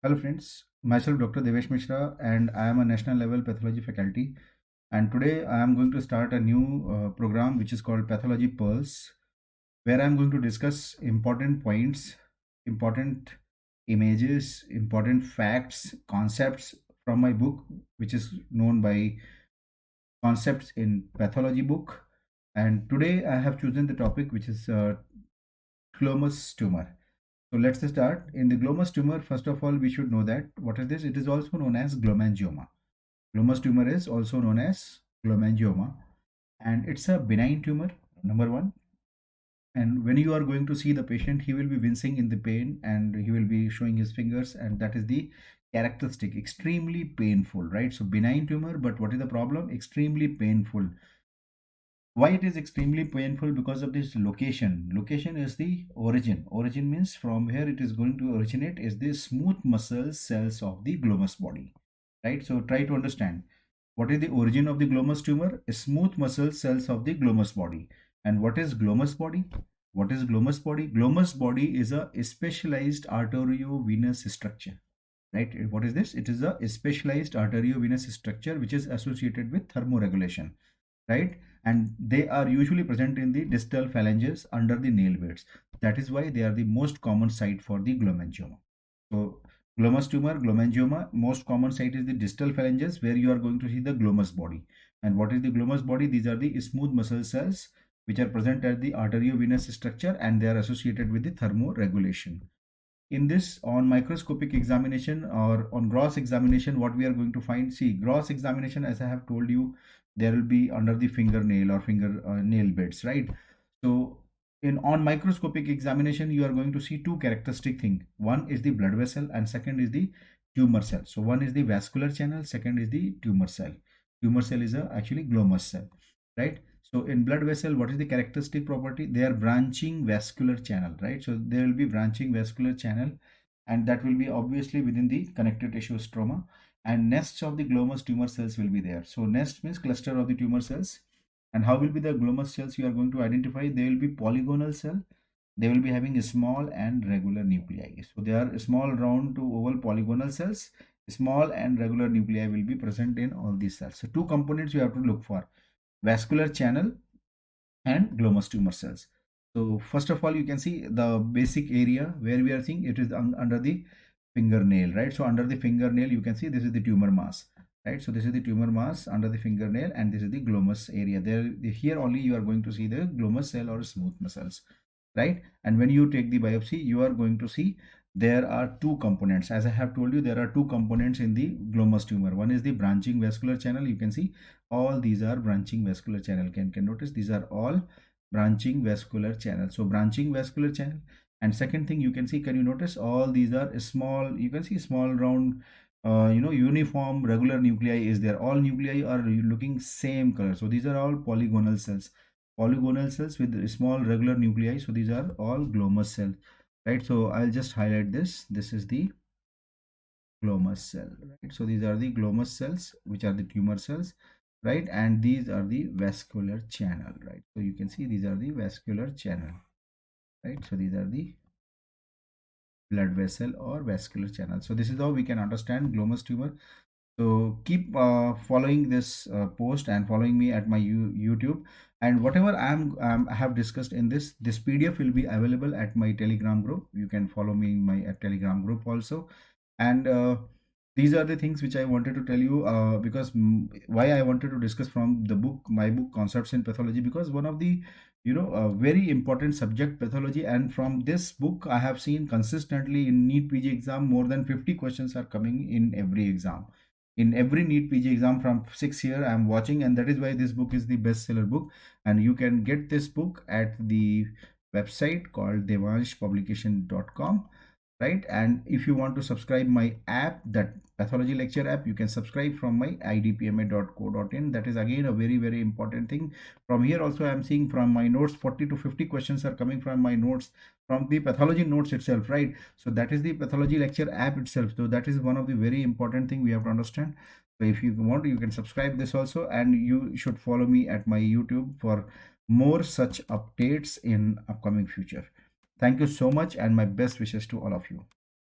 Hello friends, myself Dr. Devesh Mishra and I am a national level pathology faculty, and today I am going to start a new program which is called Pathology Pearls, where I am going to discuss important points, important images, important facts, concepts from my book which is known by Concepts in Pathology book. And today I have chosen the topic which is glomus tumor. So let's start. In the glomus tumor, first of all, we should know that what is this? It is also known as glomangioma. Glomus tumor is also known as glomangioma, and it's a benign tumor, number one. And when you are going to see the patient, he will be wincing in the pain and he will be showing his fingers, and that is the characteristic, extremely painful, right? So benign tumor, but what is the problem? Extremely painful. Why it is extremely painful? Because of this location is the origin means from here it is going to originate is the smooth muscle cells of the glomus body, right? So try to understand what is the origin of the glomus tumor. Smooth muscle cells of the glomus body. And what is glomus body? What is glomus body? Glomus body is a specialized arteriovenous structure, right? What is this? It is a specialized arteriovenous structure which is associated with thermoregulation, right? And they are usually present in the distal phalanges under the nail beds. That is why they are the most common site for the glomangioma. So glomus tumor, glomangioma, most common site is the distal phalanges where you are going to see the glomus body. And what is the glomus body? These are the smooth muscle cells which are present at the arteriovenous structure, and they are associated with the thermoregulation. In this, on microscopic examination or on gross examination, what we are going to find, see, gross examination, as I have told you, there will be under the fingernail or finger nail beds, right? So in on microscopic examination, you are going to see two characteristic thing. One is the blood vessel and second is the tumor cell. So one is the vascular channel, second is the tumor cell. Tumor cell is a actually glomus cell, right? So in blood vessel, what is the characteristic property? They are branching vascular channel, right? So there will be branching vascular channel, and that will be obviously within the connective tissue stroma, and nests of the glomus tumor cells will be there. So nest means cluster of the tumor cells. And how will be the glomus cells you are going to identify? They will be polygonal cell. They will be having a small and regular nuclei. So they are small round to oval polygonal cells. Small and regular nuclei will be present in all these cells. So two components you have to look for: vascular channel and glomus tumor cells. So first of all, you can see the basic area where we are seeing it is under the fingernail, right? So under the fingernail, you can see this is the tumor mass, right? So this is the tumor mass under the fingernail, and this is the glomus area. There, here only you are going to see the glomus cell or smooth muscles, right? And when you take the biopsy, you are going to see there are two components. As I have told you, there are two components in the glomus tumor. One is the branching vascular channel. You can see all these are branching vascular channel. Can notice these are all branching vascular channel. So branching vascular channel. And second thing you can see, can you notice all these are small, you can see small round uniform regular nuclei is there. All nuclei are looking same color. So these are all polygonal cells. Polygonal cells with small regular nuclei. So these are all glomus cells, right? So I'll just highlight this. This is the glomus cell, right? So these are the glomus cells, which are the tumor cells, right? And these are the vascular channel, right? So you can see these are the vascular channel, right? So these are the blood vessel or vascular channel. So this is how we can understand glomus tumor. So keep following this post and following me at my YouTube, and whatever I have discussed in this PDF will be available at my Telegram group. You can follow me in my Telegram group also. And these are the things which I wanted to tell you, because why I wanted to discuss from the book, my book Concepts in Pathology, because one of the very important subject, pathology, and from this book I have seen consistently in NEET PG exam more than 50 questions are coming in every exam. In every NEET PG exam from 6 year I am watching, and that is why this book is the bestseller book. And you can get this book at the website called devanshpublication.com, right? And if you want to subscribe my app, that pathology lecture app, you can subscribe from my idpma.co.in. That is again a very, very important thing. From here also I am seeing from my notes 40 to 50 questions are coming from my notes, from the pathology notes itself, right? So that is the pathology lecture app itself. So that is one of the very important thing we have to understand. So if you want, you can subscribe this also, and you should follow me at my YouTube for more such updates in upcoming future. Thank you so much, and my best wishes to all of you.